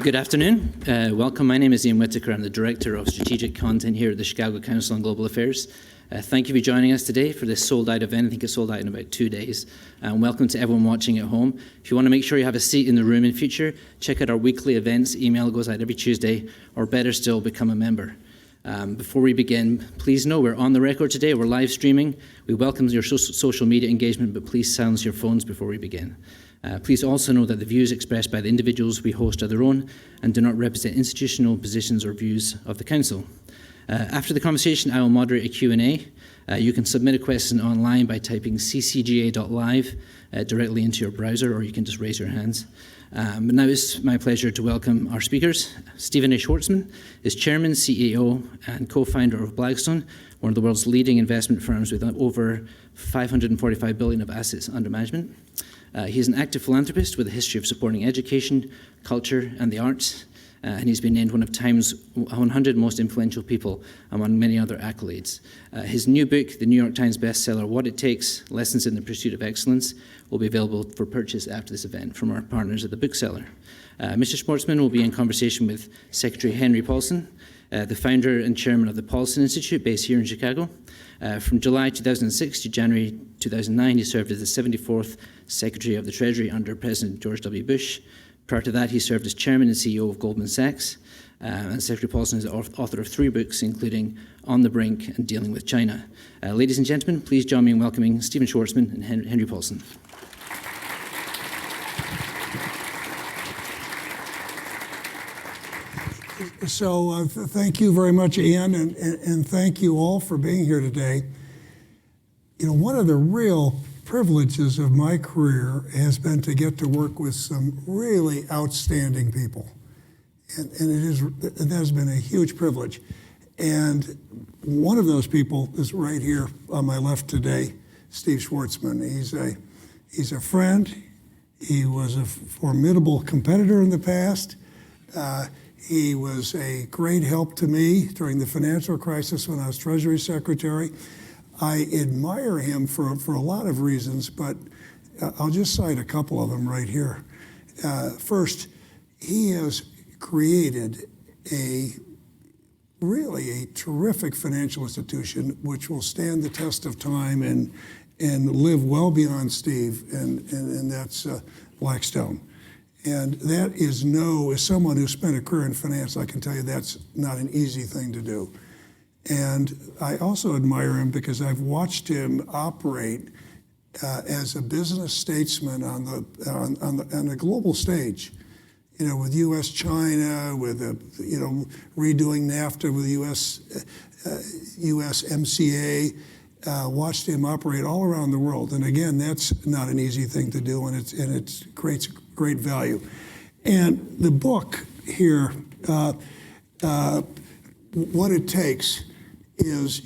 Good afternoon. Welcome. My name is Ian Whittaker. I'm the Director of Strategic Content here at the Chicago Council on Global Affairs. Thank you for joining us today for this sold-out event. I think it's sold out in about 2 days. And welcome to everyone watching at home. If you want to make sure you have a seat in the room in future, check out our weekly events. Email goes out every Tuesday, or better still, become a member. Before we begin, please know we're on the record today. We're live streaming. We welcome your social media engagement, but please silence your phones before we begin. Please also know that the views expressed by the individuals we host are their own and do not represent institutional positions or views of the Council. After the conversation, I will moderate a Q&A. You can submit a question online by typing ccga.live directly into your browser, or you can just raise your hands. But now it's my pleasure to welcome our speakers. Stephen A. Schwarzman is Chairman, CEO, and co-founder of Blackstone, one of the world's leading investment firms with over $545 billion of assets under management. He is an active philanthropist with a history of supporting education, culture, and the arts, and he's been named one of Time's 100 most influential people, among many other accolades. His new book, the New York Times bestseller, What It Takes, Lessons in the Pursuit of Excellence, will be available for purchase after this event from our partners at the bookseller. Mr. Schwarzman will be in conversation with Secretary Hank Paulson, the founder and chairman of the Paulson Institute, based here in Chicago. From July 2006 to January 2009, he served as the 74th Secretary of the Treasury under President George W. Bush. Prior to that, he served as chairman and CEO of Goldman Sachs. And Secretary Paulson is the author of 3 books, including On the Brink and Dealing with China. Ladies and gentlemen, please join me in welcoming Stephen Schwarzman and Henry Paulson. So thank you very much, Ian, and thank you all for being here today. You know, one of the real privileges of my career has been to get to work with some really outstanding people. And it has been a huge privilege. And one of those people is right here on my left today, Steve Schwarzman. He's a friend. He was a formidable competitor in the past. He was a great help to me during the financial crisis when I was Treasury Secretary. I admire him for a lot of reasons, but I'll just cite a couple of them right here. First, he has created a terrific financial institution which will stand the test of time and live well beyond Steve, and that's Blackstone. And that is as someone who spent a career in finance, I can tell you that's not an easy thing to do. And I also admire him because I've watched him operate as a business statesman on the global stage. You know, with U.S. China, with redoing NAFTA, with U.S. MCA, watched him operate all around the world. And again, that's not an easy thing to do, and it creates great value. And the book here, What It Takes, is,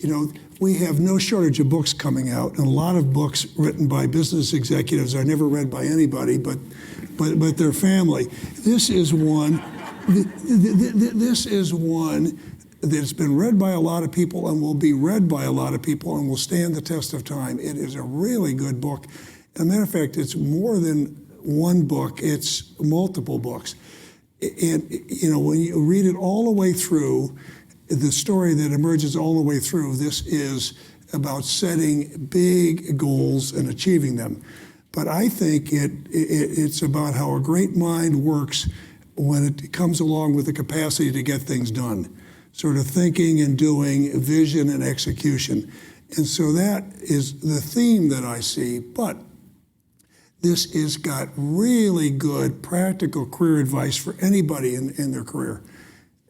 we have no shortage of books coming out, and a lot of books written by business executives are never read by anybody but their family. This is one. This is one that's been read by a lot of people and will be read by a lot of people and will stand the test of time. It is a really good book. As a matter of fact, it's more than one book, it's multiple books. And, when you read it all the way through, the story that emerges all the way through, this is about setting big goals and achieving them. But I think it's about how a great mind works when it comes along with the capacity to get things done. Sort of thinking and doing, vision and execution. And so that is the theme that I see, but this has got really good practical career advice for anybody in their career.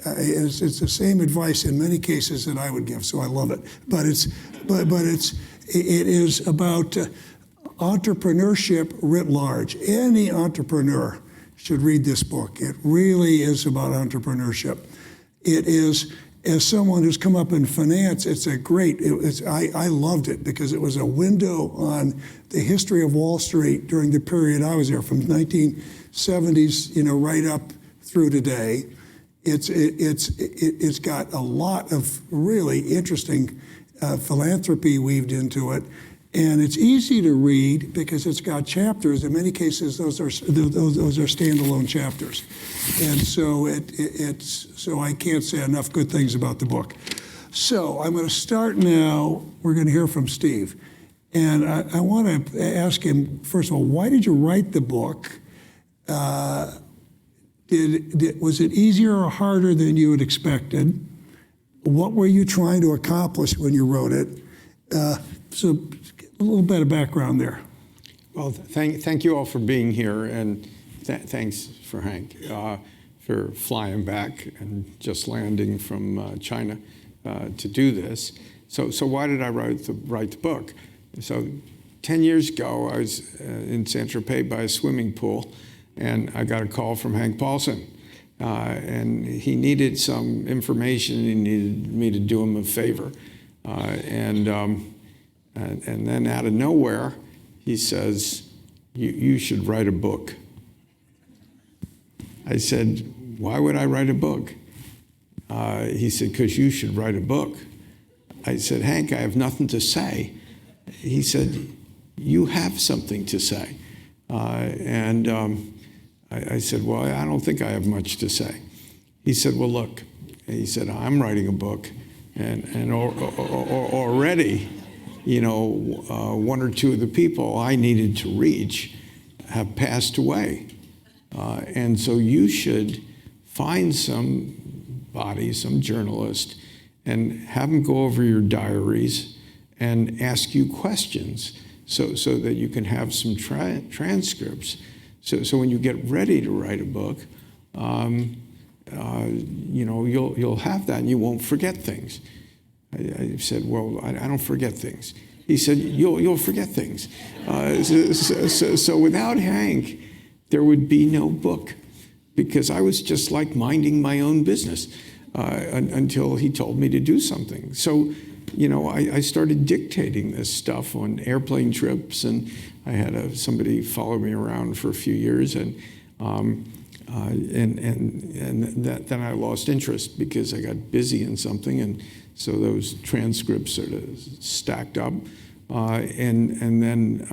It's the same advice in many cases that I would give, so I love it. But it is about entrepreneurship writ large. Any entrepreneur should read this book. It really is about entrepreneurship. It is, as someone who's come up in finance, I loved it because it was a window on the history of Wall Street during the period I was there, from 1970s, right up through today. It's got a lot of really interesting philanthropy weaved into it, And it's easy to read because it's got chapters. In many cases, those are standalone chapters. And so so I can't say enough good things about the book. So I'm going to start now. We're going to hear from Steve. And I want to ask him, first of all, why did you write the book? Was it easier or harder than you had expected? What were you trying to accomplish when you wrote it? So a little bit of background there. Well, thank you all for being here, and thanks for Hank for flying back and just landing from China to do this. So why did I write the book? So 10 years ago, I was in Saint-Tropez by a swimming pool, and I got a call from Hank Paulson. And he needed some information. He needed me to do him a favor. And then out of nowhere, he says, you should write a book. I said, why would I write a book? He said, because you should write a book. I said, Hank, I have nothing to say. He said, you have something to say. I said, well, I don't think I have much to say. He said, well, look, he said, I'm writing a book, and already, one or two of the people I needed to reach have passed away. And so you should find somebody, some journalist, and have them go over your diaries and ask you questions so that you can have some transcripts. So when you get ready to write a book, you'll have that and you won't forget things. I said, well, I don't forget things. He said, you'll forget things. So without Hank, there would be no book, because I was just like minding my own business until he told me to do something. So, I started dictating this stuff on airplane trips, and I had somebody follow me around for a few years, and then I lost interest because I got busy in something, and so those transcripts sort of stacked up, and then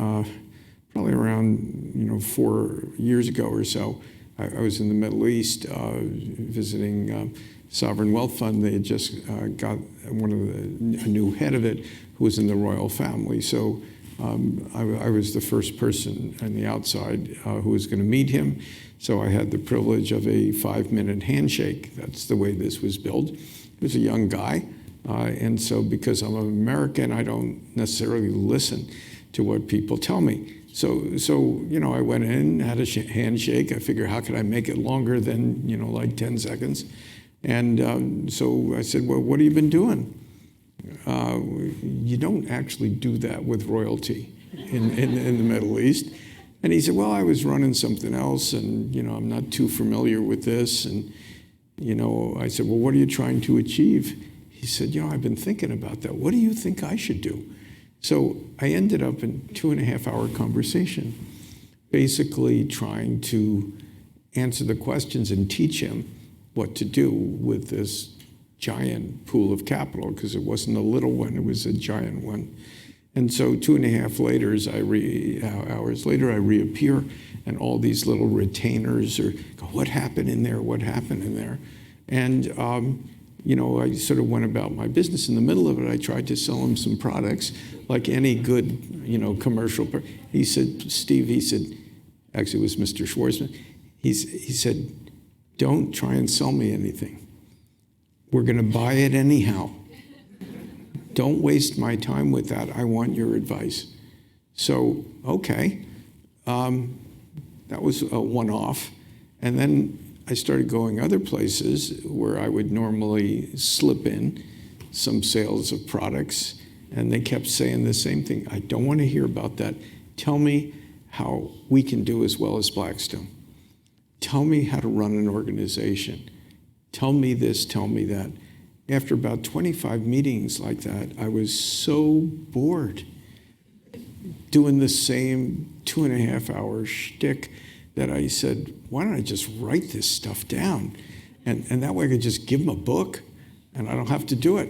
probably around 4 years ago or so, I was in the Middle East visiting Sovereign Wealth Fund. They had just got a new head of it who was in the royal family. So I was the first person on the outside who was going to meet him. So I had the privilege of a 5-minute handshake. That's the way this was built. He was a young guy. And so because I'm an American, I don't necessarily listen to what people tell me. So I went in, had a handshake. I figured, how could I make it longer than, like 10 seconds? And so I said, well, what have you been doing? You don't actually do that with royalty in the Middle East. And he said, well, I was running something else, and, I'm not too familiar with this. And, I said, well, what are you trying to achieve? He said, I've been thinking about that. What do you think I should do? So I ended up in a 2.5-hour conversation, basically trying to answer the questions and teach him what to do with this giant pool of capital, because it wasn't a little one, it was a giant one. And so 2.5 hours later, I reappear, and all these little retainers are, what happened in there? What happened in there? And, I sort of went about my business. In the middle of it, I tried to sell him some products, like any good, commercial. He said, Steve, actually it was Mr. Schwarzman, he said, don't try and sell me anything. We're going to buy it anyhow. Don't waste my time with that. I want your advice. So, okay. That was a one-off. And then I started going other places where I would normally slip in some sales of products, and they kept saying the same thing. I don't want to hear about that. Tell me how we can do as well as Blackstone. Tell me how to run an organization. Tell me this, tell me that. After about 25 meetings like that, I was so bored doing the same 2.5-hour shtick that I said, why don't I just write this stuff down? And that way I could just give them a book and I don't have to do it.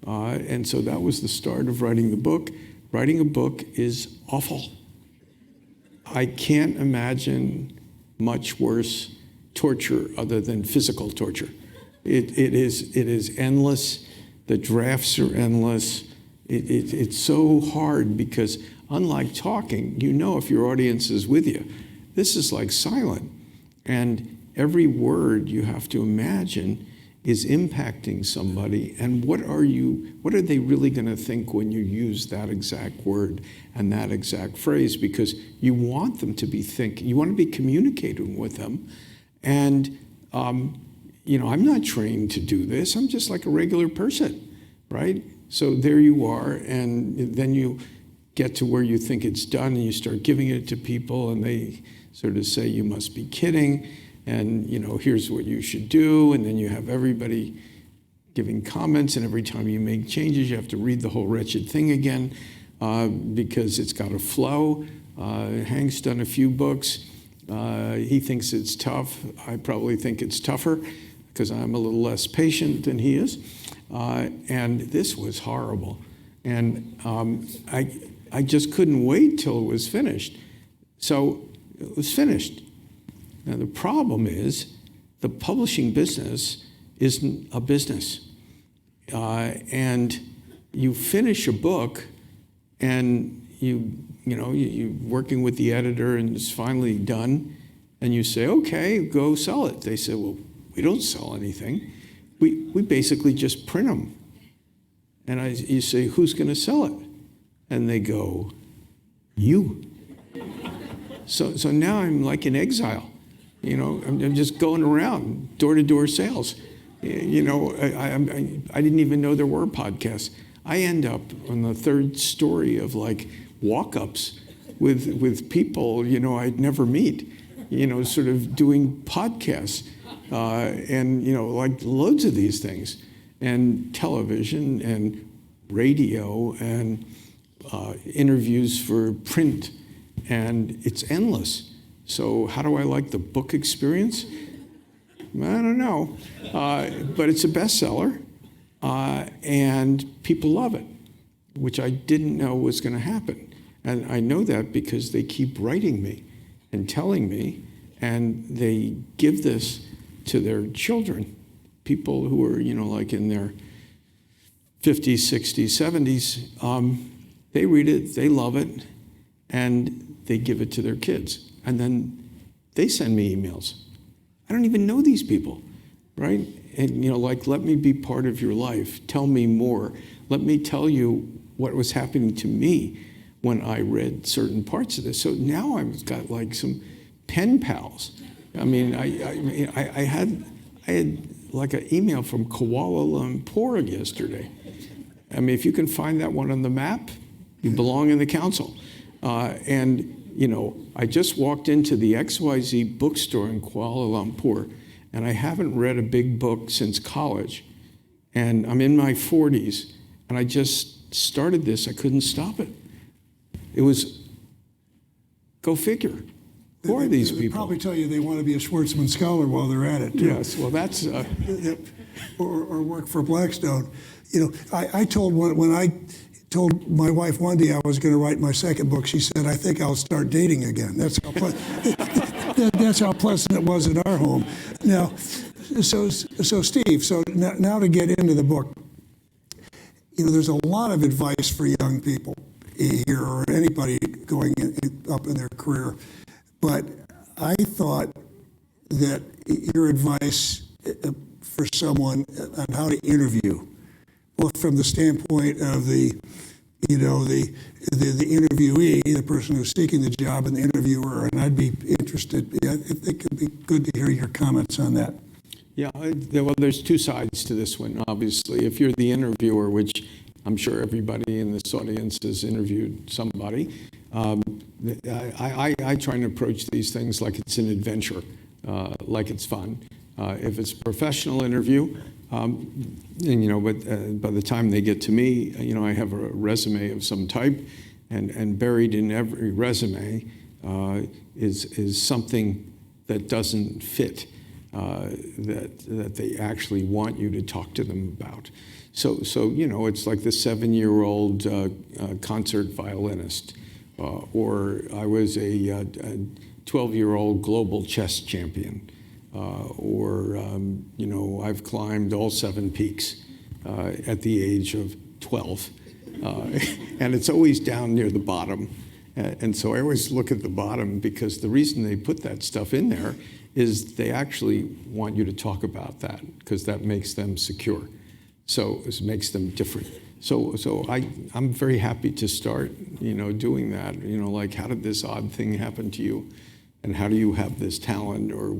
And so that was the start of writing the book. writing a book is awful. I can't imagine much worse torture other than physical torture. It is endless. The drafts are endless. It's so hard because unlike talking, you know if your audience is with you. This is like silent. And every word you have to imagine is impacting somebody. And what are they really going to think when you use that exact word and that exact phrase? Because you want them to be thinking, you want to be communicating with them. And, I'm not trained to do this. I'm just like a regular person, right? So there you are. And then you get to where you think it's done and you start giving it to people and they sort of say, you must be kidding. And, here's what you should do. And then you have everybody giving comments. And every time you make changes, you have to read the whole wretched thing again because it's got a flow. Hank's done a few books. He thinks it's tough. I probably think it's tougher because I'm a little less patient than he is. And this was horrible. And I just couldn't wait till it was finished. So it was finished. Now, the problem is the publishing business isn't a business. And you finish a book and you're working with the editor and it's finally done. And you say, okay, go sell it. They say, well, we don't sell anything. We basically just print them. And you say, who's going to sell it? And they go, you. So now I'm like in exile. I'm just going around, door-to-door sales. I didn't even know there were podcasts. I end up on the third story of like walk-ups with people, I'd never meet, sort of doing podcasts and, like loads of these things and television and radio and interviews for print. And it's endless. So how do I like the book experience? I don't know. But it's a bestseller, and people love it, which I didn't know was going to happen. And I know that because they keep writing me and telling me, and they give this to their children, people who are, like in their 50s, 60s, 70s. They read it, they love it, and they give it to their kids. And then they send me emails. I don't even know these people, right? And, like, let me be part of your life. Tell me more. Let me tell you what was happening to me when I read certain parts of this. So now I've got, like, some pen pals. I mean, I had like an email from Kuala Lumpur yesterday. I mean, if you can find that one on the map, you belong in the council. I just walked into the XYZ bookstore in Kuala Lumpur, and I haven't read a big book since college. And I'm in my 40s, and I just started this. I couldn't stop it. It was, go figure. Who are these people? They'll probably tell you they want to be a Schwarzman scholar while they're at it, too. Yes, well, that's... or work for Blackstone. I told when I told my wife one day I was going to write my second book, she said, I think I'll start dating again. That's how pleasant it was in our home. Now, so Steve, now to get into the book, there's a lot of advice for young people here or anybody going up in their career. But I thought that your advice for someone on how to interview, both from the standpoint of the interviewee, the person who's seeking the job, and the interviewer, and I'd be interested. I think it could be good to hear your comments on that. Yeah, well, there's two sides to this one, obviously. If you're the interviewer, which I'm sure everybody in this audience has interviewed somebody, I try and approach these things like it's an adventure, like it's fun. If it's a professional interview, but by the time they get to me, I have a resume of some type, and buried in every resume is something that doesn't fit. that they actually want you to talk to them about. So it's like the 7-year-old concert violinist, or I was a 12-year-old global chess champion, or I've climbed all 7 peaks at the age of 12, and it's always down near the bottom. And so I always look at the bottom, because the reason they put that stuff in there is they actually want you to talk about that, because that makes them secure. So it makes them different. So I'm very happy to start, doing that. Like, how did this odd thing happen to you? And how do you have this talent? Or,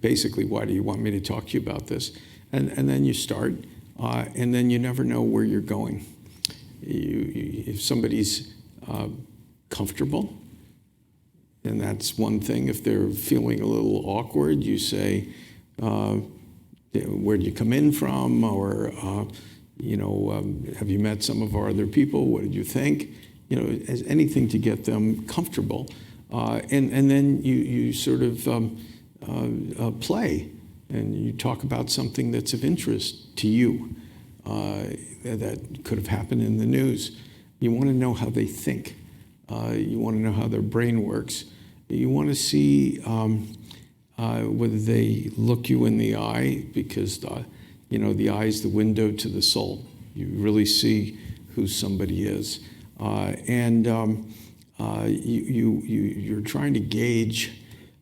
basically, why do you want me to talk to you about this? And then you start, and then you never know where you're going. If somebody's comfortable, and that's one thing. If they're feeling a little awkward, you say, where do you come in from? Or, have you met some of our other people? What did you think? As anything to get them comfortable. And then you sort of play, and you talk about something that's of interest to you that could have happened in the news. You want to know how they think. You want to know how their brain works. You want to see whether they look you in the eye, because the eye is the window to the soul. You really see who somebody is, and you're trying to gauge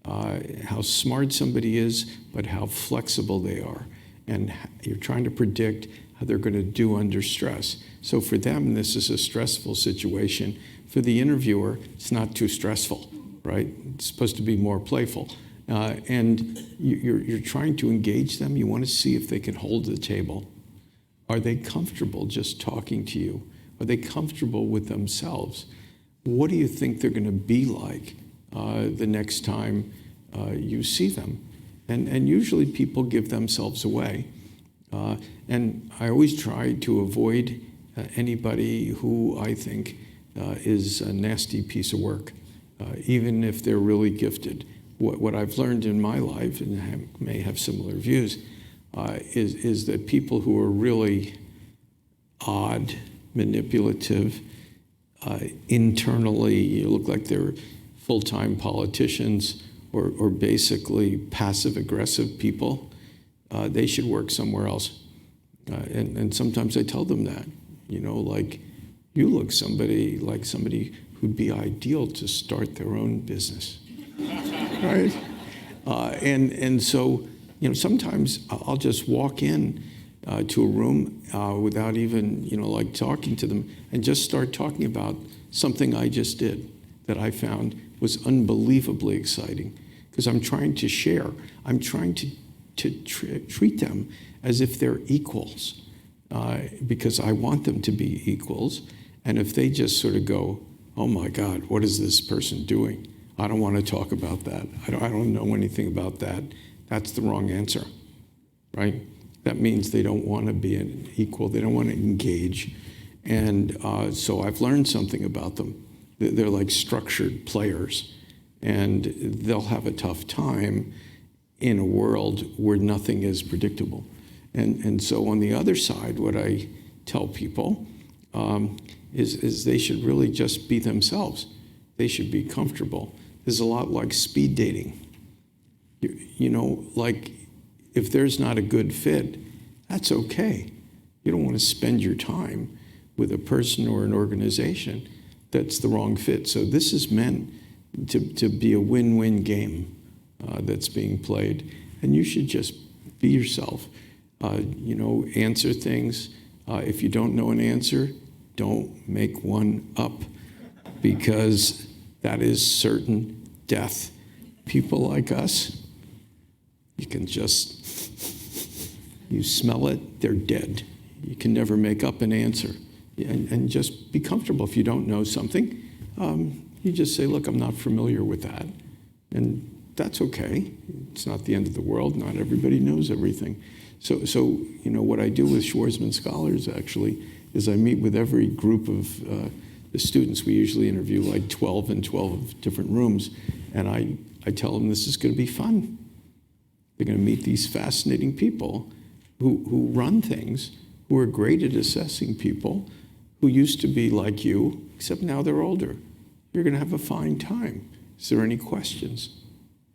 how smart somebody is, but how flexible they are, and you're trying to predict how they're going to do under stress. So for them, this is a stressful situation. For the interviewer, it's not too stressful, right? It's supposed to be more playful. And you're trying to engage them. You want to see if they can hold the table. Are they comfortable just talking to you? Are they comfortable with themselves? What do you think they're going to be like the next time you see them? And usually people give themselves away. And I always try to avoid anybody who I think is a nasty piece of work, even if they're really gifted. What I've learned in my life, and I may have similar views, is that people who are really odd, manipulative, internally look like they're full-time politicians or basically passive-aggressive people, they should work somewhere else. And sometimes I tell them that, like, you look like somebody who'd be ideal to start their own business. Right? And so, sometimes I'll just walk in to a room without even, like talking to them, and just start talking about something I just did that I found was unbelievably exciting, because I'm trying to share. I'm trying to treat them as if they're equals, because I want them to be equals. And if they just sort of go, oh my God, what is this person doing? I don't want to talk about that. I don't know anything about that. That's the wrong answer, right? That means they don't want to be an equal. They don't want to engage. And so I've learned something about them. They're like structured players, and they'll have a tough time in a world where nothing is predictable. And so on the other side, what I tell people is they should really just be themselves. They should be comfortable. There's a lot like speed dating. Like, if there's not a good fit, that's okay. You don't want to spend your time with a person or an organization that's the wrong fit. So this is meant to be a win-win game that's being played. And you should just be yourself. Answer things. If you don't know an answer, don't make one up, because that is certain death. People like us, you can you smell it, they're dead. You can never make up an answer. And just be comfortable. If you don't know something, you just say, look, I'm not familiar with that. And that's okay. It's not the end of the world. Not everybody knows everything. So what I do with Schwarzman scholars, actually, is I meet with every group of the students. We usually interview like 12 in 12 different rooms. And I tell them this is going to be fun. They're going to meet these fascinating people who run things, who are great at assessing people, who used to be like you, except now they're older. You're going to have a fine time. Is there any questions?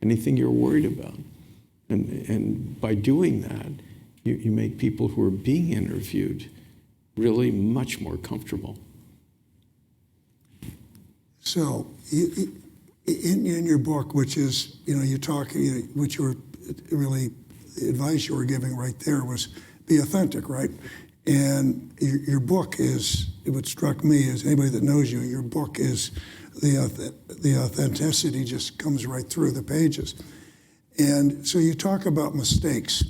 Anything you're worried about? And by doing that, you make people who are being interviewed really much more comfortable. So, in your book, which is, you talk, which you were really, the advice you were giving right there was be authentic, right? And your book is, what struck me is, anybody that knows you, your book is, the authenticity just comes right through the pages. And so you talk about mistakes.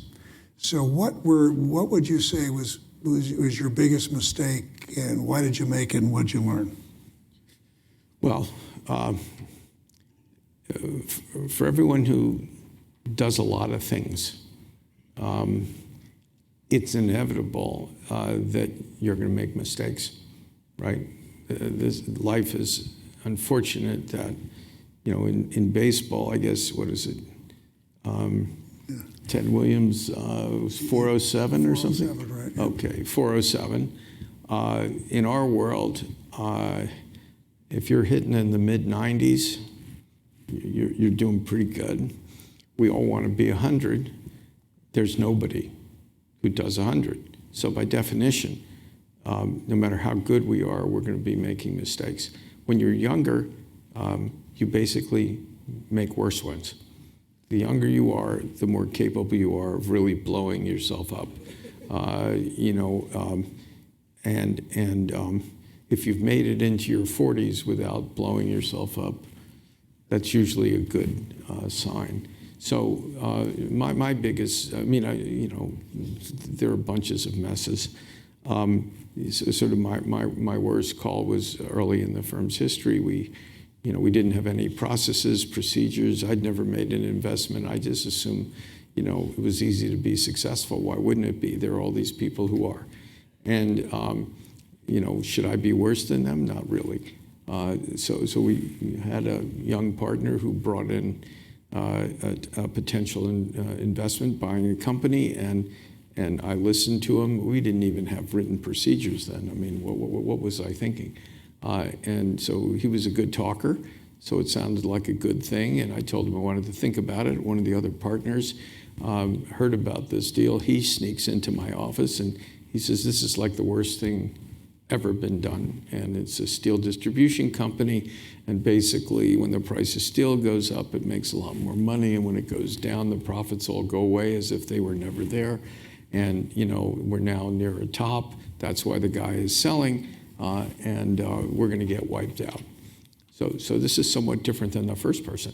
So what would you say was your biggest mistake, and why did you make it, and what did you learn? Well, for everyone who does a lot of things, it's inevitable that you're going to make mistakes, right? This life is unfortunate that, in baseball, I guess, what is it? Ted Williams was 407 or something? 407, right? Yeah. Okay, 407. In our world, if you're hitting in the mid-90s, you're doing pretty good. We all want to be 100. There's nobody who does 100. So by definition, no matter how good we are, we're going to be making mistakes. When you're younger, you basically make worse ones. The younger you are, the more capable you are of really blowing yourself up. If you've made it into your 40s without blowing yourself up, that's usually a good sign. So my biggest, there are bunches of messes. Sort of my worst call was early in the firm's history. We didn't have any processes, procedures. I'd never made an investment. I just assumed, it was easy to be successful. Why wouldn't it be? There are all these people who are. And, should I be worse than them? Not really. So we had a young partner who brought in a potential investment, buying a company, and I listened to him. We didn't even have written procedures then. I mean, what was I thinking? And so he was a good talker, so it sounded like a good thing, and I told him I wanted to think about it. One of the other partners heard about this deal. He sneaks into my office, and he says, this is like the worst thing ever been done, and it's a steel distribution company, and basically when the price of steel goes up, it makes a lot more money, and when it goes down, the profits all go away as if they were never there, and we're now near a top. That's why the guy is selling, and we're going to get wiped out. So this is somewhat different than the first person,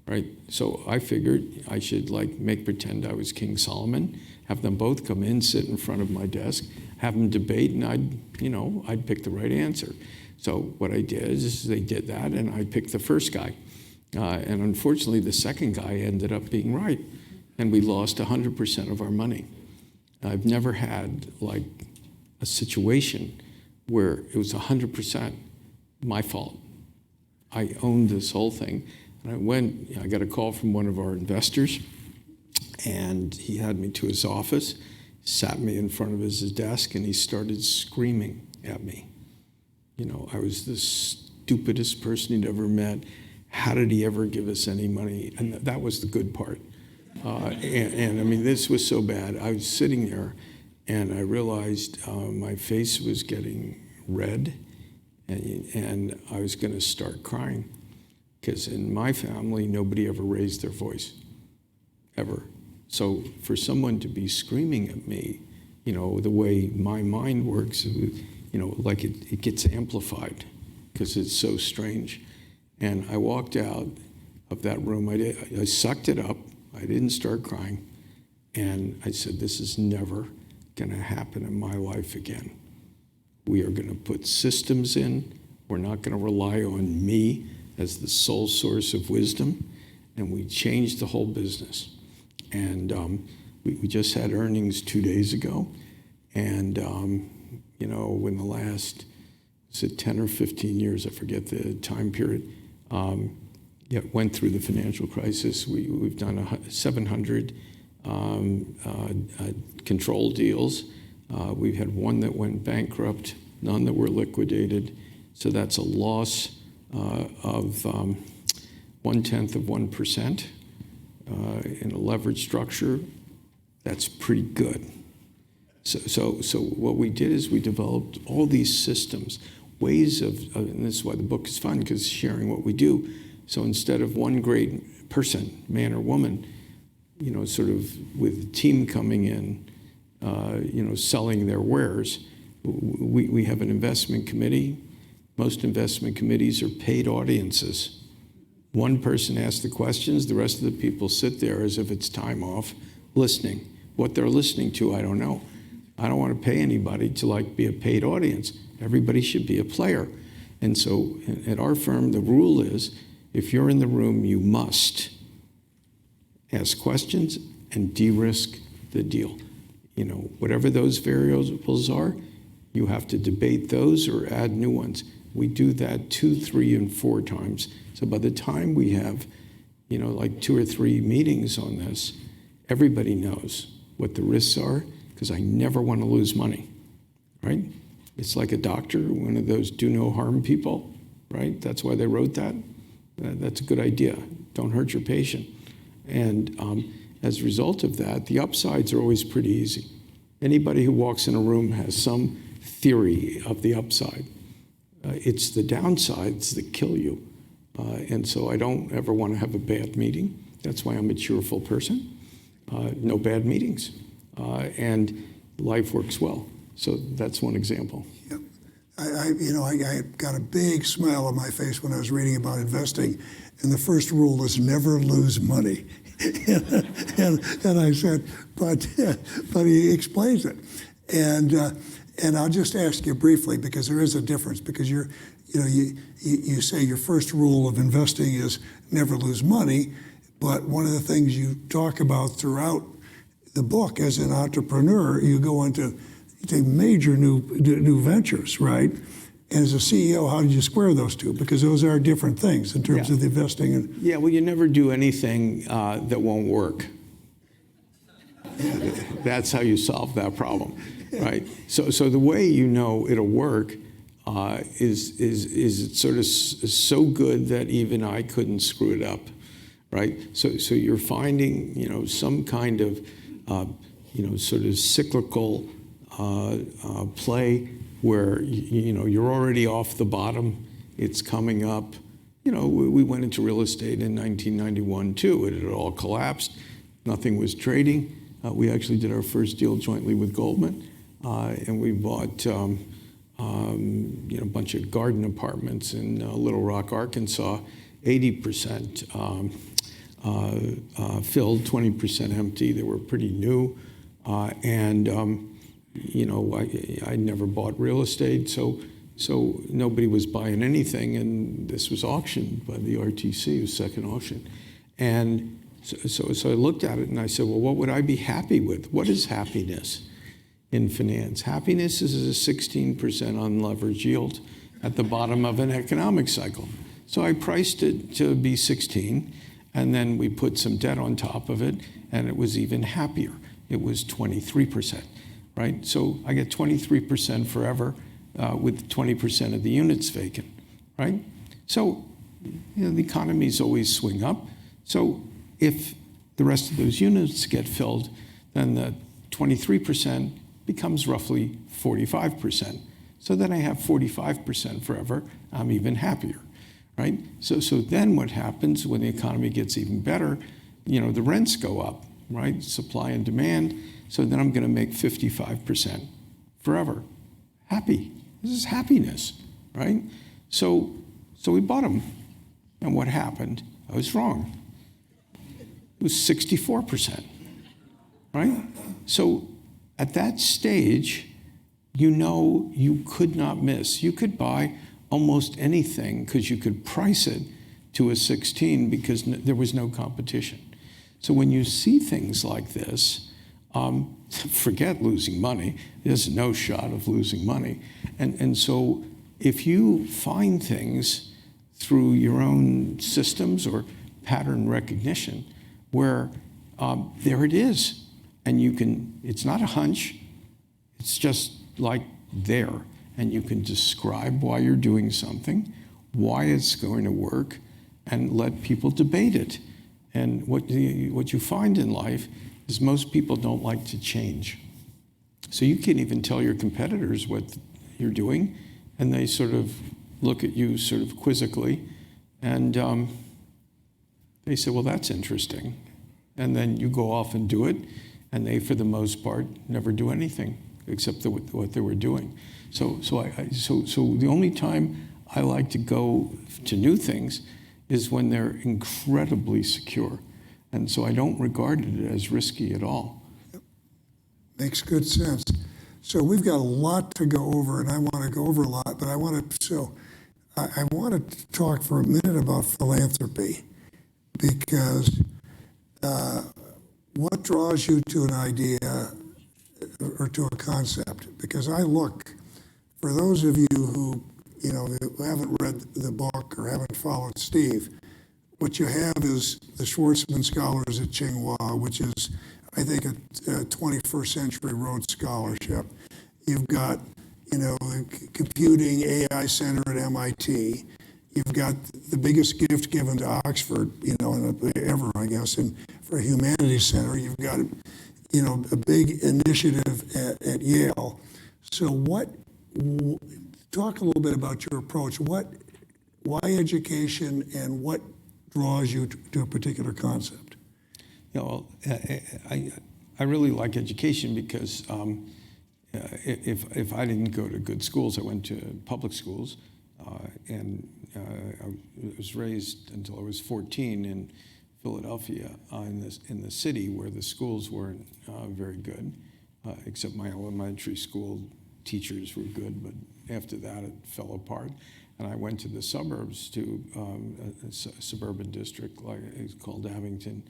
right? So I figured I should make pretend I was King Solomon, have them both come in, sit in front of my desk, have them debate, and I'd pick the right answer. So what I did is they did that, and I picked the first guy. And unfortunately, the second guy ended up being right, and we lost 100% of our money. I've never had a situation where it was 100% my fault. I owned this whole thing. And I got a call from one of our investors, and he had me to his office, sat me in front of his desk, and he started screaming at me. I was the stupidest person he'd ever met. How did he ever give us any money? And that was the good part. And I mean, this was so bad. I was sitting there, and I realized my face was getting red, and I was going to start crying. Because in my family, nobody ever raised their voice, ever. So for someone to be screaming at me, the way my mind works, it gets amplified because it's so strange. And I walked out of that room. I sucked it up. I didn't start crying. And I said, this is never going to happen in my life again. We are going to put systems in. We're not going to rely on me as the sole source of wisdom. And we changed the whole business. And we just had earnings 2 days ago. And, in the last, 10 or 15 years, I forget the time period, went through the financial crisis. We've done control deals. We've had one that went bankrupt, none that were liquidated. So that's a loss of 0.1% in a leverage structure. That's pretty good. So what we did is we developed all these systems, ways and this is why the book is fun, because sharing what we do. So instead of one great person, man or woman, sort of with a team coming in, selling their wares, we have an investment committee. Most investment committees are paid audiences. One person asks the questions, the rest of the people sit there as if it's time off, listening. What they're listening to, I don't know. I don't want to pay anybody to be a paid audience. Everybody should be a player. And so at our firm, the rule is, if you're in the room, you must ask questions and de-risk the deal. Whatever those variables are, you have to debate those or add new ones. We do that 2, 3, and 4 times. So by the time we have, 2 or 3 meetings on this, everybody knows what the risks are, because I never want to lose money, right? It's like a doctor, one of those do no harm people, right? That's why they wrote that. That's a good idea. Don't hurt your patient. And as a result of that, the upsides are always pretty easy. Anybody who walks in a room has some theory of the upside. It's the downsides that kill you. And so I don't ever want to have a bad meeting. That's why I'm a cheerful person. No bad meetings. And life works well. So that's one example. Yep. I got a big smile on my face when I was reading about investing, and the first rule is never lose money. and I said, but he explains it, and I'll just ask you briefly, because there is a difference, because you say your first rule of investing is never lose money, but one of the things you talk about throughout the book as an entrepreneur, you go into major new ventures, right? And as a CEO, how did you square those two? Because those are different things in terms of the investing. Yeah, well, you never do anything that won't work. That's how you solve that problem, right? So the way it'll work is it's sort of so good that even I couldn't screw it up, right? So you're finding some kind of sort of cyclical play where you're already off the bottom, it's coming up. We went into real estate in 1991 too. It had all collapsed. Nothing was trading. We actually did our first deal jointly with Goldman, and we bought a bunch of garden apartments in Little Rock, Arkansas, 80% filled, 20% empty. They were pretty new, I never bought real estate, so nobody was buying anything, and this was auctioned by the RTC, it was second auction. And so I looked at it and I said, well, what would I be happy with? What is happiness in finance? Happiness is a 16% unleveraged yield at the bottom of an economic cycle. So I priced it to be 16, and then we put some debt on top of it, and it was even happier. It was 23%. Right? So I get 23% forever with 20% of the units vacant, right? So the economies always swing up. So if the rest of those units get filled, then the 23% becomes roughly 45%. So then I have 45% forever. I'm even happier, right? So then what happens when the economy gets even better, the rents go up, right? Supply and demand. So then I'm going to make 55% forever. Happy. This is happiness, right? So we bought them. And what happened? I was wrong. It was 64%, right? So at that stage, you could not miss. You could buy almost anything because you could price it to a 16 because there was no competition. So when you see things like this, forget losing money. There's no shot of losing money. And so if you find things through your own systems or pattern recognition where there it is, And it's not a hunch, it's just like there. And you can describe why you're doing something, why it's going to work, and let people debate it. And what you find in life is most people don't like to change. So you can't even tell your competitors what you're doing, and they sort of look at you sort of quizzically, and they say, well, that's interesting. And then you go off and do it, and they, for the most part, never do anything except what they were doing. So the only time I like to go to new things is when they're incredibly secure. And so I don't regard it as risky at all. Yep. Makes good sense. So we've got a lot to go over, and I want to go over a lot, but I want to talk for a minute about philanthropy, because what draws you to an idea or to a concept? Because for those of you who haven't read the book or haven't followed Steve, what you have is the Schwarzman Scholars at Tsinghua, which is, I think, a 21st century Rhodes Scholarship. You've got, the Computing AI Center at MIT. You've got the biggest gift given to Oxford, ever, I guess, and for a humanities center. You've got, a big initiative at Yale. So talk a little bit about your approach. Why education, and what draws you to a particular concept? I really like education because if I didn't go to good schools, I went to public schools, and I was raised until I was 14 in Philadelphia, in the city where the schools weren't very good, except my elementary school teachers were good, but after that it fell apart. And I went to the suburbs, to a suburban district, like it's called Abington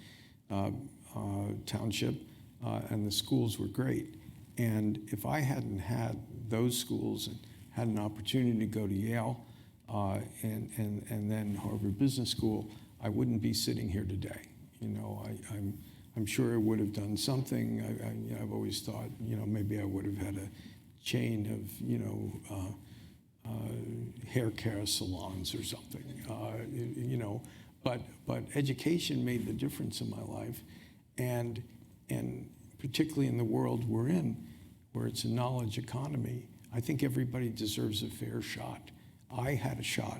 Township, and the schools were great. And if I hadn't had those schools and had an opportunity to go to Yale and then Harvard Business School, I wouldn't be sitting here today. I'm sure I would have done something. I've always thought, maybe I would have had a chain of hair care salons or something, but education made the difference in my life, and particularly in the world we're in, where it's a knowledge economy. I think everybody deserves a fair shot. I had a shot,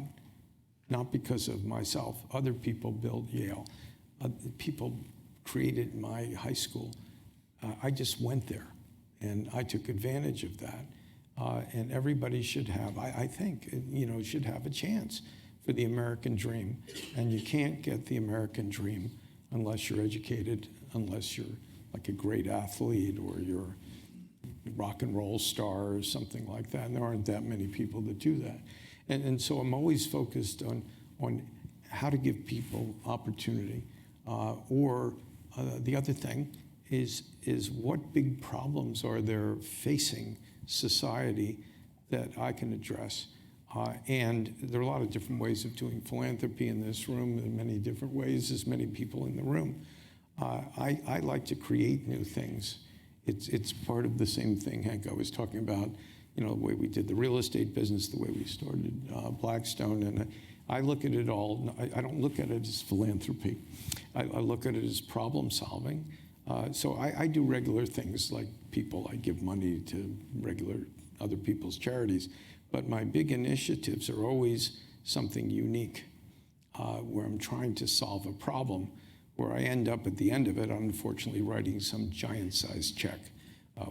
not because of myself. Other people built Yale. People created my high school. I just went there, and I took advantage of that. And everybody should have, I think, should have a chance for the American dream. And you can't get the American dream unless you're educated, unless you're like a great athlete or you're a rock and roll star or something like that. And there aren't that many people that do that. And so I'm always focused on how to give people opportunity. The other thing is what big problems are there facing society that I can address. And there are a lot of different ways of doing philanthropy in this room, in many different ways, as many people in the room. I like to create new things. It's part of the same thing, Hank, I was talking about, the way we did the real estate business, the way we started Blackstone. And I look at it all, I don't look at it as philanthropy. I look at it as problem solving. So I do regular things like people. I give money to regular other people's charities. But my big initiatives are always something unique, where I'm trying to solve a problem, where I end up at the end of it, unfortunately, writing some giant-sized check,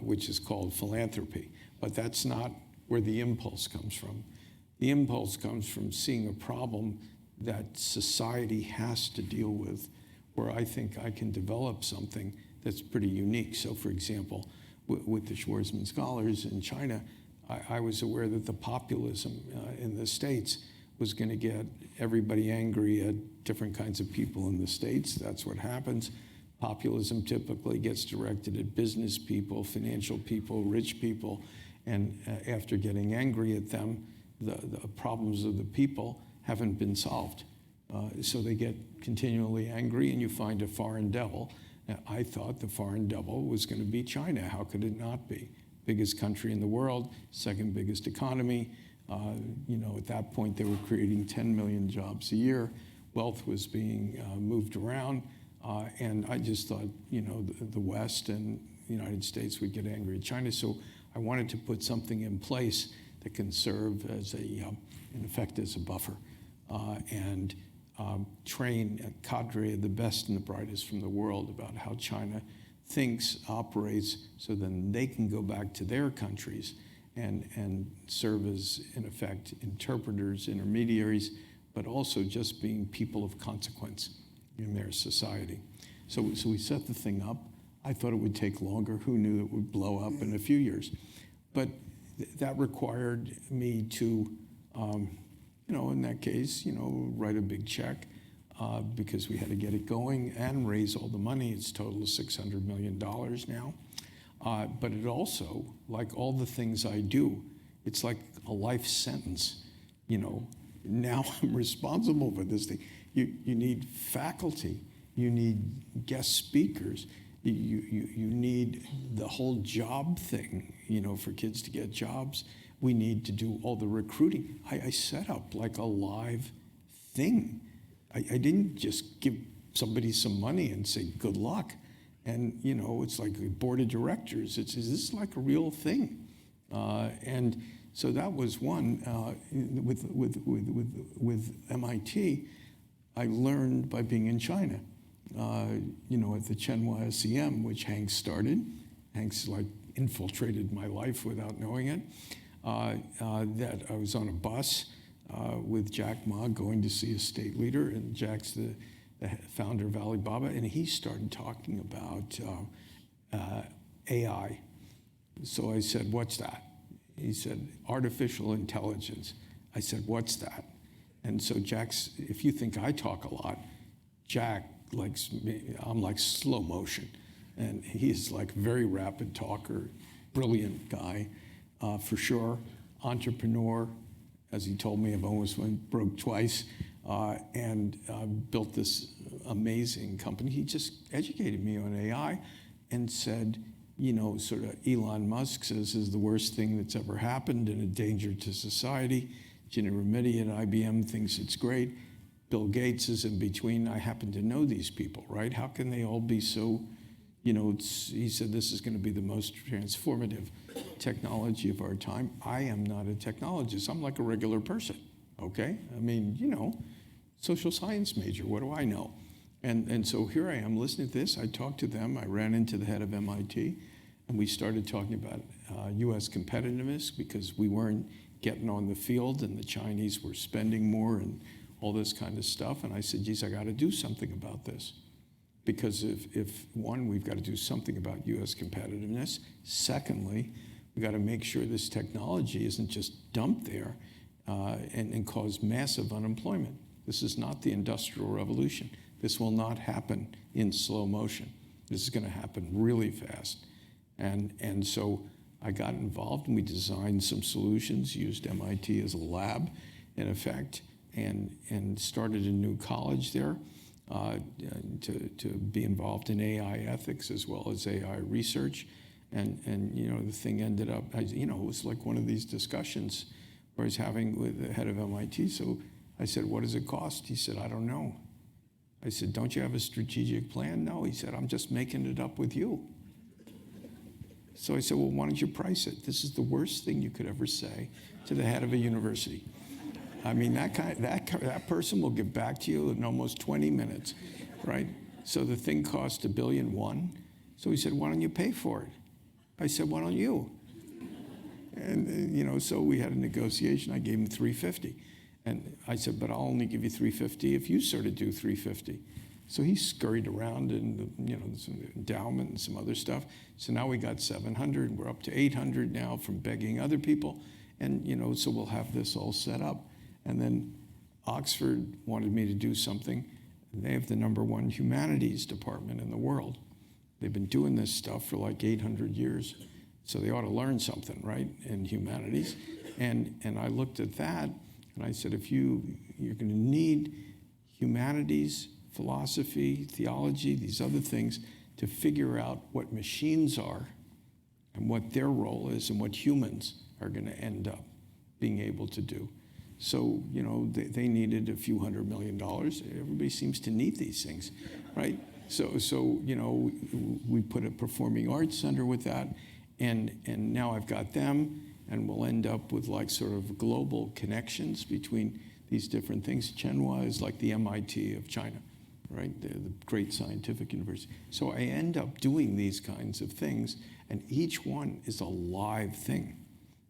which is called philanthropy. But that's not where the impulse comes from. The impulse comes from seeing a problem that society has to deal with, where I think I can develop something that's pretty unique. So, for example, with the Schwarzman Scholars in China, I was aware that the populism in the States was going to get everybody angry at different kinds of people in the States. That's what happens. Populism typically gets directed at business people, financial people, rich people, and after getting angry at them, the problems of the people haven't been solved. So they get continually angry, and you find a foreign devil, I thought the foreign devil was going to be China. How could it not be? Biggest country in the world, second biggest economy. At that point, they were creating 10 million jobs a year. Wealth was being moved around. And I just thought, the West and the United States would get angry at China. So I wanted to put something in place that can serve as in effect, as a buffer. And train a cadre of the best and the brightest from the world about how China thinks, operates, so then they can go back to their countries and serve as, in effect, interpreters, intermediaries, but also just being people of consequence in their society. So we set the thing up. I thought it would take longer. Who knew it would blow up in a few years? But that required me to, in that case, write a big check because we had to get it going and raise all the money. It's total of $600 million now. But it also, like all the things I do, it's like a life sentence. Now I'm responsible for this thing. You need faculty. You need guest speakers. You need the whole job thing, for kids to get jobs. We need to do all the recruiting. I set up like a live thing. I didn't just give somebody some money and say, good luck. And, it's like a board of directors. This is like a real thing. And so that was one. With MIT, I learned by being in China. At the Chenhua SEM, which Hank started. Hank's infiltrated my life without knowing it. That I was on a bus with Jack Ma going to see a state leader, and Jack's the founder of Alibaba, and he started talking about AI. So I said, what's that? He said, artificial intelligence. I said, what's that? And so if you think I talk a lot, Jack likes me. I'm like slow motion. And he's like very rapid talker, brilliant guy, for sure. Entrepreneur, as he told me, I've almost broke twice, and built this amazing company. He just educated me on AI and said, sort of Elon Musk says is the worst thing that's ever happened and a danger to society. Ginny Rometty at IBM thinks it's great. Bill Gates is in between. I happen to know these people, right? How can they all be so, he said this is going to be the most transformative technology of our time. I am not a technologist. I'm like a regular person, okay? I mean, social science major. What do I know? And so here I am listening to this. I talked to them. I ran into the head of MIT, and we started talking about U.S. competitiveness because we weren't getting on the field, and the Chinese were spending more and all this kind of stuff. And I said, geez, I got to do something about this. Because if one, we've got to do something about U.S. competitiveness. Secondly, we got to make sure this technology isn't just dumped there and cause massive unemployment. This is not the Industrial Revolution. This will not happen in slow motion. This is going to happen really fast. And so I got involved, and we designed some solutions, used MIT as a lab, in effect, and started a new college there to be involved in AI ethics as well as AI research. And the thing ended up, it was like one of these discussions where I was having with the head of MIT. So I said, what does it cost? He said, I don't know. I said, don't you have a strategic plan? No. He said, I'm just making it up with you. So I said, well, why don't you price it? This is the worst thing you could ever say to the head of a university. I mean, that person will get back to you in almost 20 minutes, right? So the thing cost $1.1 billion. So he said, why don't you pay for it? I said, why don't you? And, so we had a negotiation. I gave him $350. And I said, but I'll only give you $350 if you sort of do $350. So he scurried around and, some endowment and some other stuff. So now we got $700. We're up to $800 now from begging other people. And, so we'll have this all set up. And then Oxford wanted me to do something. They have the #1 humanities department in the world. They've been doing this stuff for like 800 years. So they ought to learn something, right, in humanities. And I looked at that, and I said, if you're going to need humanities, philosophy, theology, these other things to figure out what machines are and what their role is and what humans are going to end up being able to do. So, they needed a few $100 million. Everybody seems to need these things, right? So we put a performing arts center with that, and now I've got them, and we'll end up with like sort of global connections between these different things. Tsinghua is like the MIT of China, right? The great scientific university. So I end up doing these kinds of things, and each one is a live thing.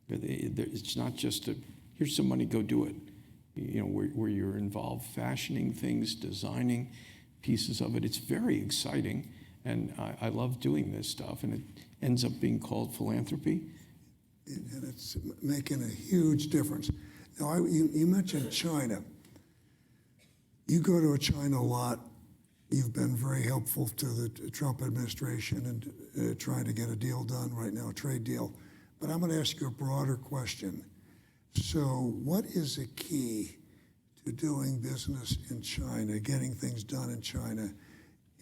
It's not just here's some money, go do it. Where you're involved fashioning things, designing pieces of it. It's very exciting, and I love doing this stuff, and it ends up being called philanthropy. And it's making a huge difference. Now, you mentioned China. You go to China a lot. You've been very helpful to the Trump administration and trying to get a deal done right now, a trade deal. But I'm going to ask you a broader question. So what is the key to doing business in China, getting things done in China,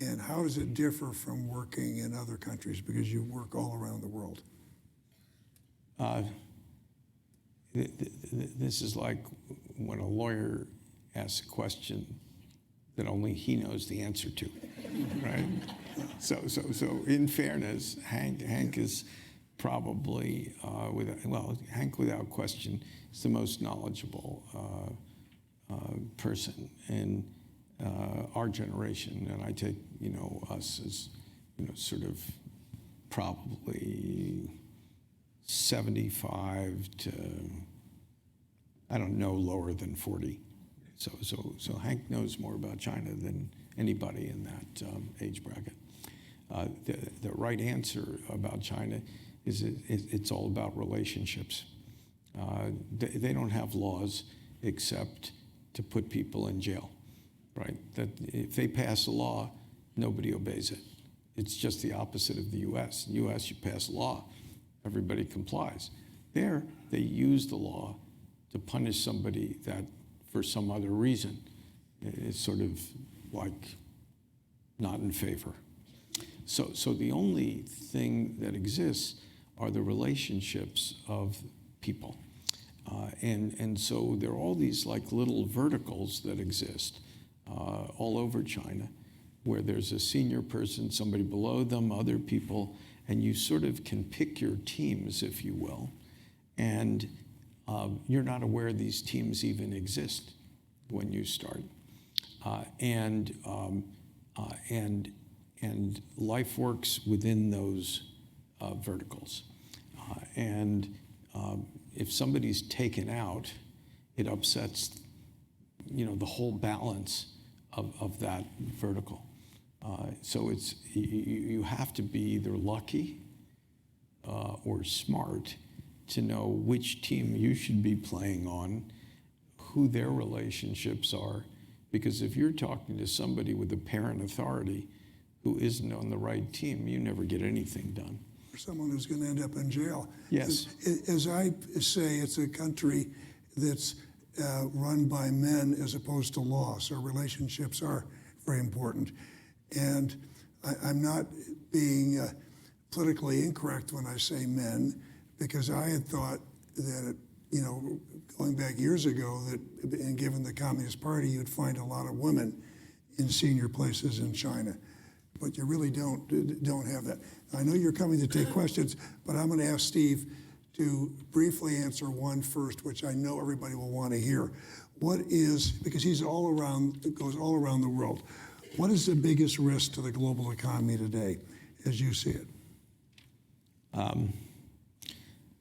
and how does it differ from working in other countries, because you work all around the world? This is like when a lawyer asks a question that only he knows the answer to, right? So in fairness, Hank is probably, Hank without question is the most knowledgeable person in our generation, and I take us as sort of probably 75 to, I don't know, lower than 40. So Hank knows more about China than anybody in that age bracket. The right answer about China is it's all about relationships. They don't have laws except to put people in jail, right? That if they pass a law, nobody obeys it. It's just the opposite of the U.S. In the U.S., you pass a law, everybody complies. There, they use the law to punish somebody that, for some other reason, is sort of like not in favor. So the only thing that exists are the relationships of people. And so there are all these like little verticals that exist all over China, where there's a senior person, somebody below them, other people, and you sort of can pick your teams, if you will, and you're not aware these teams even exist when you start. And life works within those verticals. And if somebody's taken out, it upsets, the whole balance of that vertical. So you have to be either lucky or smart to know which team you should be playing on, who their relationships are, because if you're talking to somebody with apparent authority who isn't on the right team, you never get anything done. For someone who's going to end up in jail. Yes. As I say, it's a country that's run by men as opposed to law, so relationships are very important. And I'm not being politically incorrect when I say men, because I had thought that, going back years ago, that, and given the Communist Party, you'd find a lot of women in senior places in China. But you really don't have that. I know you're coming to take questions, but I'm going to ask Steve to briefly answer one first, which I know everybody will want to hear. What is, because he's all around, it goes all around the world, what is the biggest risk to the global economy today, as you see it?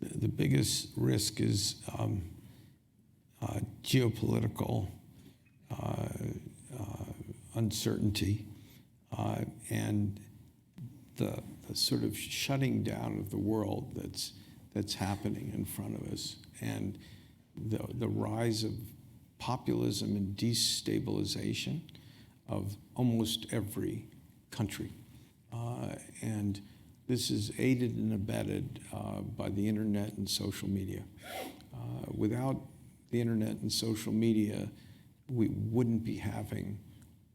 The biggest risk is geopolitical uncertainty and the sort of shutting down of the world that's happening in front of us, and the rise of populism and destabilization of almost every country. And this is aided and abetted by the internet and social media. Without the internet and social media, we wouldn't be having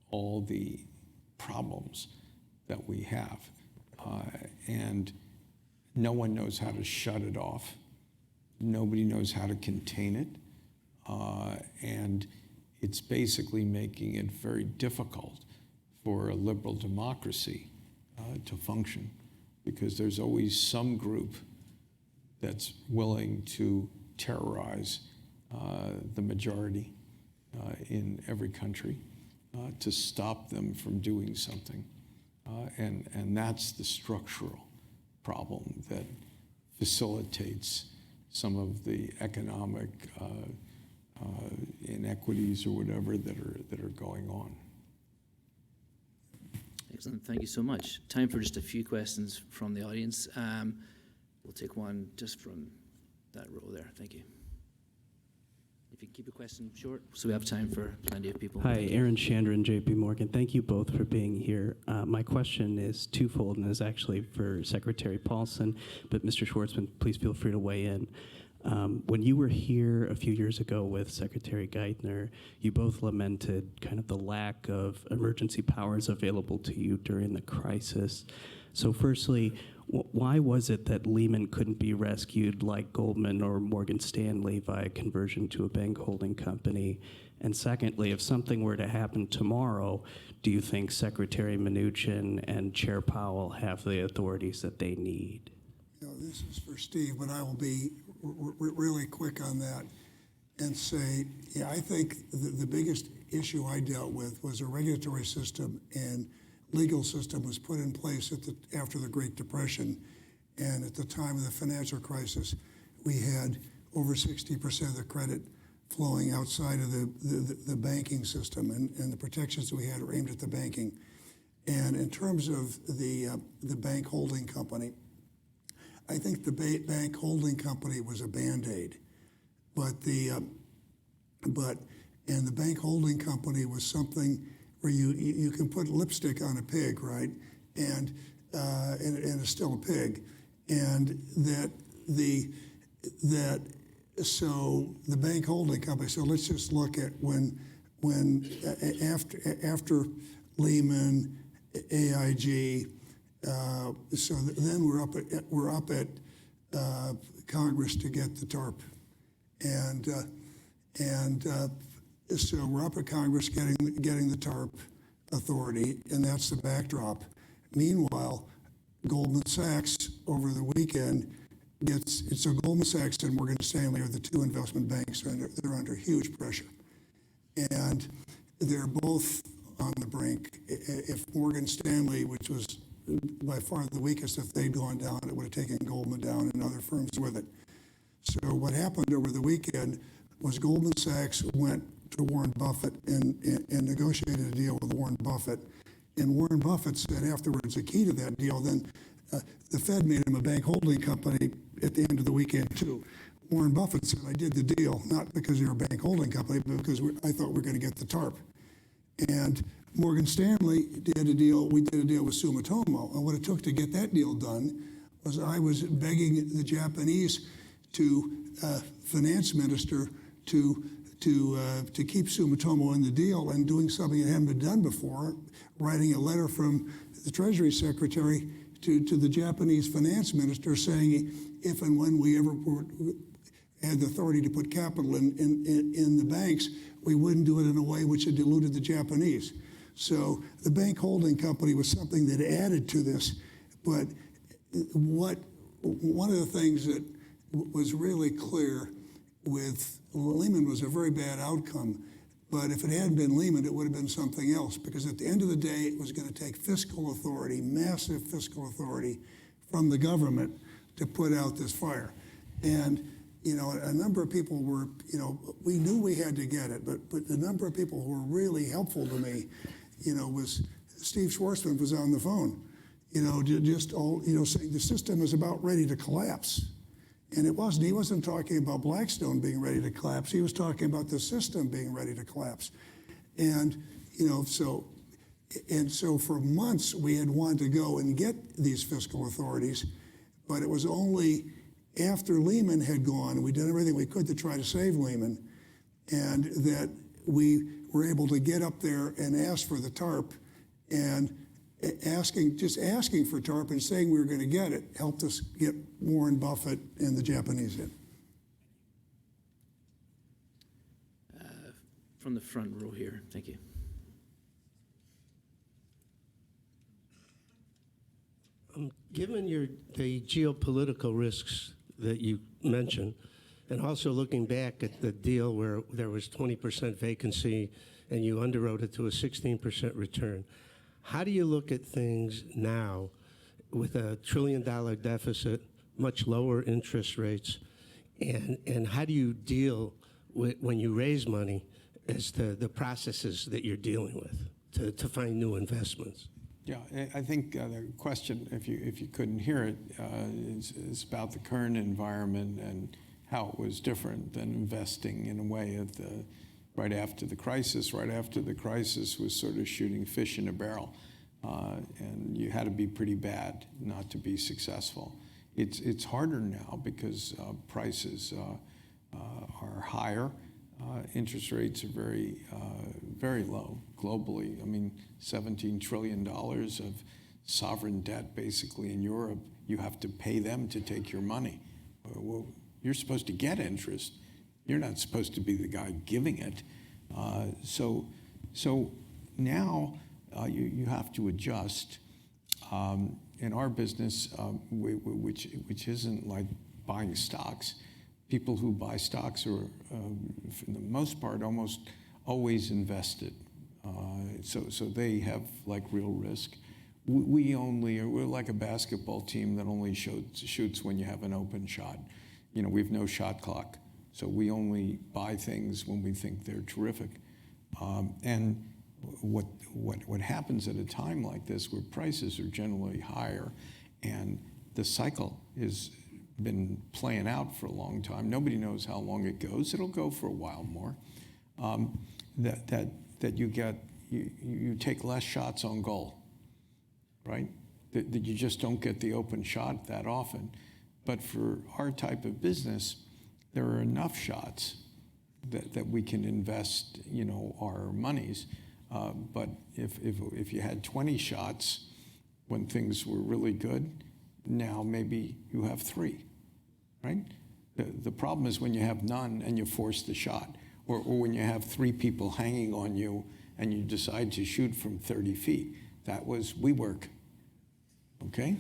all the problems that we have. And no one knows how to shut it off. Nobody knows how to contain it. And it's basically making it very difficult for a liberal democracy to function, because there's always some group that's willing to terrorize the majority in every country to stop them from doing something. And that's the structural problem that facilitates some of the economic inequities or whatever that are going on. Excellent. Thank you so much. Time for just a few questions from the audience. We'll take one just from that row there. Thank you. If you can keep your question short, so we have time for plenty of people. Hi, Aaron Chandran, J.P. Morgan. Thank you both for being here. My question is twofold and is actually for Secretary Paulson, but Mr. Schwarzman, please feel free to weigh in. When you were here a few years ago with Secretary Geithner, you both lamented kind of the lack of emergency powers available to you during the crisis. So firstly, why was it that Lehman couldn't be rescued like Goldman or Morgan Stanley via conversion to a bank holding company? And secondly, if something were to happen tomorrow, do you think Secretary Mnuchin and Chair Powell have the authorities that they need? This is for Steve, but I will be really quick on that and say, I think the biggest issue I dealt with was a regulatory system and legal system was put in place after the Great Depression. And at the time of the financial crisis, we had over 60% of the credit flowing outside of the banking system, and the protections that we had were aimed at the banking. And in terms of the bank holding company, I think the bank holding company was a Band-Aid, but the bank holding company was something where you can put lipstick on a pig, right? And it's still a pig, and so the bank holding company. So let's just look at when after Lehman, AIG. So then we're up at Congress to get the TARP, and so we're up at Congress getting the TARP authority, and that's the backdrop. Meanwhile, Goldman Sachs over the weekend so Goldman Sachs and Morgan Stanley are the two investment banks. They're under huge pressure, and they're both on the brink. If Morgan Stanley, which was by far the weakest, if they'd gone down, it would have taken Goldman down and other firms with it. So what happened over the weekend was Goldman Sachs went to Warren Buffett and negotiated a deal with Warren Buffett. And Warren Buffett said afterwards, the key to that deal, then the Fed made him a bank holding company at the end of the weekend too. Warren Buffett said, I did the deal, not because you're a bank holding company, but because I thought we were going to get the TARP. And Morgan Stanley did a deal, we did a deal with Sumitomo. And what it took to get that deal done was I was begging the Japanese finance minister to keep Sumitomo in the deal, and doing something that hadn't been done before, writing a letter from the Treasury Secretary to the Japanese finance minister saying if and when we ever had the authority to put capital in the banks, we wouldn't do it in a way which had diluted the Japanese. So the bank holding company was something that added to this. But one of the things that was really clear with Lehman was a very bad outcome. But if it hadn't been Lehman, it would have been something else, because at the end of the day, it was going to take fiscal authority, massive fiscal authority from the government to put out this fire. And a number of people were, we knew we had to get it, but the number of people who were really helpful to me, was Steve Schwarzman was on the phone, saying the system is about ready to collapse. And it wasn't. He wasn't talking about Blackstone being ready to collapse. He was talking about the system being ready to collapse. And so for months we had wanted to go and get these fiscal authorities, but it was only after Lehman had gone, and we did everything we could to try to save Lehman, and that we were able to get up there and ask for the TARP, and just asking for TARP and saying we were going to get it helped us get Warren Buffett and the Japanese in. From the front row here, thank you. Given the geopolitical risks that you mentioned, and also looking back at the deal where there was 20% vacancy and you underwrote it to a 16% return, how do you look at things now with a $1 trillion deficit, much lower interest rates, and how do you deal with, when you raise money, as to the processes that you're dealing with to find new investments? Yeah, I think the question, if you couldn't hear it, is about the current environment and how it was different than investing in a way at right after the crisis. Right after the crisis was sort of shooting fish in a barrel, and you had to be pretty bad not to be successful. It's harder now because prices are higher. Interest rates are very low globally. I mean, $17 trillion of sovereign debt basically in Europe. You have to pay them to take your money. Well, you're supposed to get interest. You're not supposed to be the guy giving it. So now you have to adjust. In our business, which isn't like buying stocks, people who buy stocks are, for the most part, almost always invested. So they have like real risk. We're like a basketball team that only shoots when you have an open shot. You know, we have no shot clock. So we only buy things when we think they're terrific. And what happens at a time like this where prices are generally higher and the cycle is been playing out for a long time. Nobody knows how long it goes. It'll go for a while more. That you take less shots on goal, right? That you just don't get the open shot that often. But for our type of business, there are enough shots that we can invest, our monies. But if you had 20 shots when things were really good, now maybe you have 3. Right? The problem is when you have none and you force the shot, or when you have 3 people hanging on you and you decide to shoot from 30 feet. That was WeWork, okay?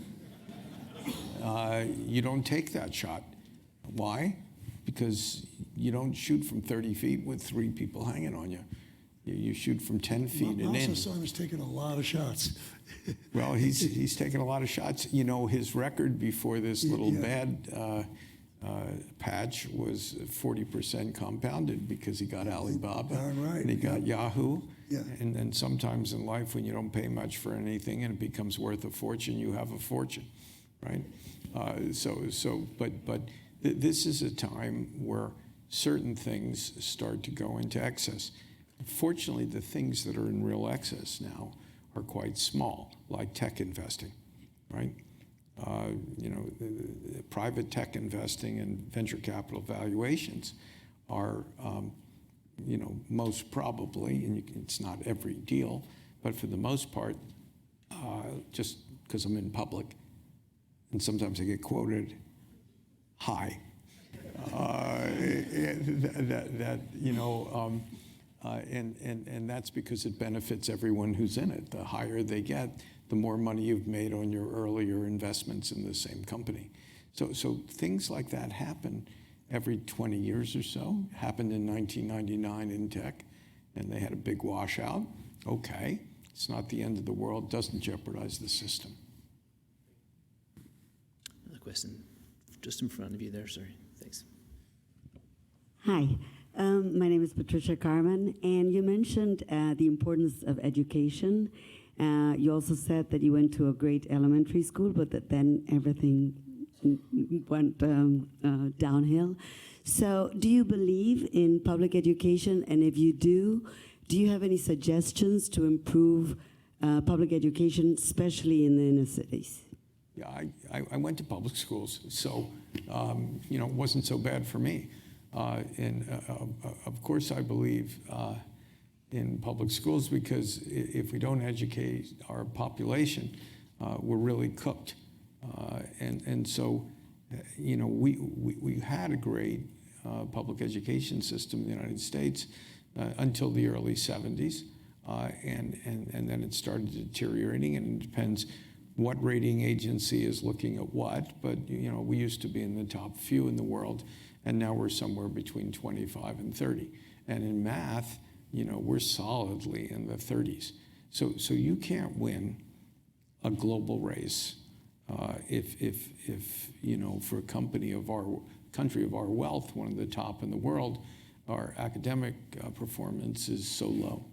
You don't take that shot. Why? Because you don't shoot from 30 feet with 3 people hanging on you. You shoot from 10 feet and in. Son has taken a lot of shots. Well, he's taken a lot of shots. You know, his record before this little bad patch was 40% compounded because he got Alibaba and he got Yahoo. Yeah. And sometimes in life when you don't pay much for anything and it becomes worth a fortune, you have a fortune, right? But this is a time where certain things start to go into excess. Fortunately, the things that are in real excess now are quite small, like tech investing, right? The private tech investing and venture capital valuations are, most probably, and it's not every deal, but for the most part, just because I'm in public, and sometimes I get quoted high, and that's because it benefits everyone who's in it. The higher they get, the more money you've made on your earlier investments in the same company. So things like that happen every 20 years or so. Happened in 1999 in tech, and they had a big washout. Okay, it's not the end of the world. Doesn't jeopardize the system. Another question, just in front of you there. Sorry, thanks. Hi. My name is Patricia Carmen, and you mentioned the importance of education. You also said that you went to a great elementary school, but that then everything went downhill. So do you believe in public education? And if you do you have any suggestions to improve public education, especially in the inner cities? Yeah, I went to public schools, so it wasn't so bad for me. And of course, I believe in public schools, because if we don't educate our population, we're really cooked. And so, we had a great public education system in the United States until the early 70s. And then it started deteriorating, and it depends what rating agency is looking at what. But, we used to be in the top few in the world, and now we're somewhere between 25 and 30. And in math, we're solidly in the 30s. So you can't win a global race if for a country of our wealth, one of the top in the world, our academic performance is so low.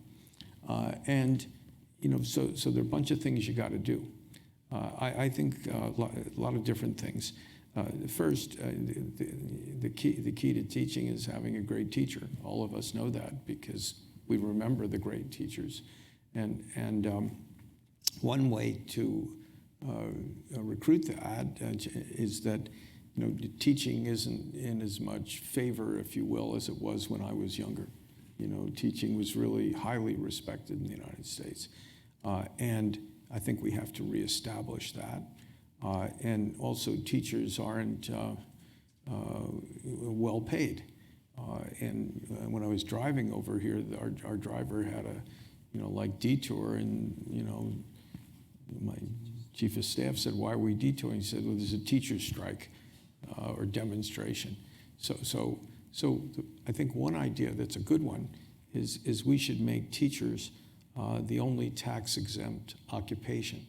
So there are a bunch of things you got to do. I think a lot of different things. First, the key to teaching is having a great teacher. All of us know that because we remember the great teachers. And one way to recruit that is that teaching isn't in as much favor, if you will, as it was when I was younger. Teaching was really highly respected in the United States. And I think we have to reestablish that. And also, teachers aren't well paid. And when I was driving over here, our driver had a detour, and my chief of staff said, "Why are we detouring?" He said, "Well, there's a teacher's strike or demonstration." So I think one idea that's a good one is we should make teachers the only tax-exempt occupation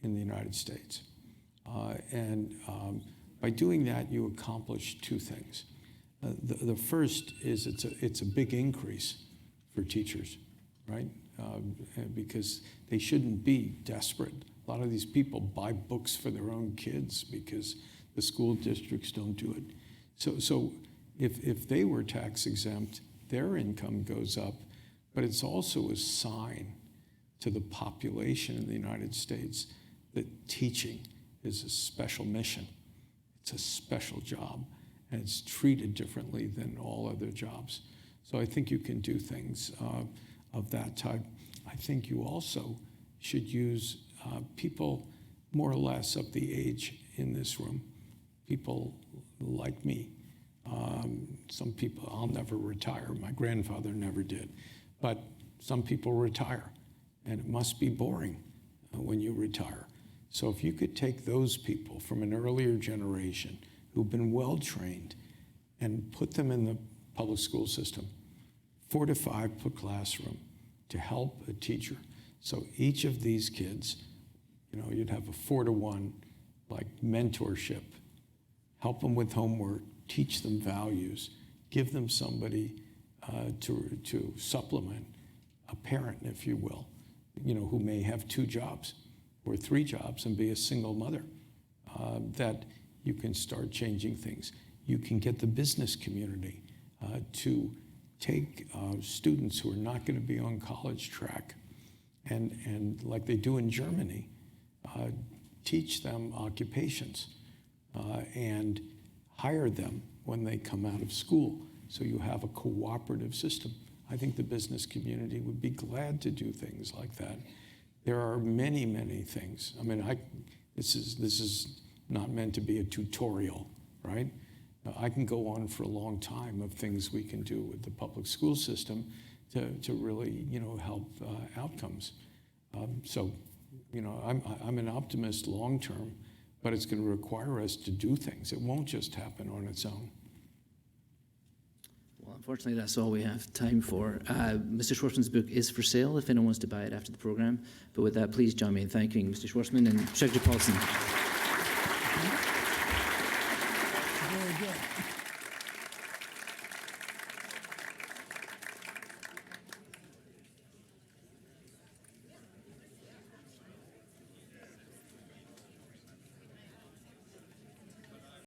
in the United States. By doing that, you accomplish two things. The first is it's a big increase for teachers, right? Because they shouldn't be desperate. A lot of these people buy books for their own kids because the school districts don't do it. So if they were tax exempt, their income goes up, but it's also a sign to the population in the United States that teaching is a special mission. It's a special job, and it's treated differently than all other jobs. So I think you can do things of that type. I think you also should use people more or less up the age in this room, people like me. Some people, I'll never retire. My grandfather never did. But some people retire, and it must be boring when you retire. So if you could take those people from an earlier generation who've been well-trained and put them in the public school system, 4 to 5 per classroom to help a teacher. So each of these kids, you'd have a 4 to 1, like mentorship, help them with homework, teach them values, give them somebody to supplement, a parent, if you will, who may have 2 jobs or 3 jobs and be a single mother, that you can start changing things. You can get the business community to take students who are not going to be on college track and like they do in Germany, teach them occupations and hire them when they come out of school. So you have a cooperative system. I think the business community would be glad to do things like that. There are many, many things. I mean, this is not meant to be a tutorial, right? I can go on for a long time of things we can do with the public school system to really, help outcomes. I'm an optimist long term, but it's going to require us to do things. It won't just happen on its own. Well, unfortunately, that's all we have time for. Mr. Schwarzman's book is for sale if anyone wants to buy it after the program. But with that, please join me in thanking Mr. Schwarzman and Secretary Paulson. Very good.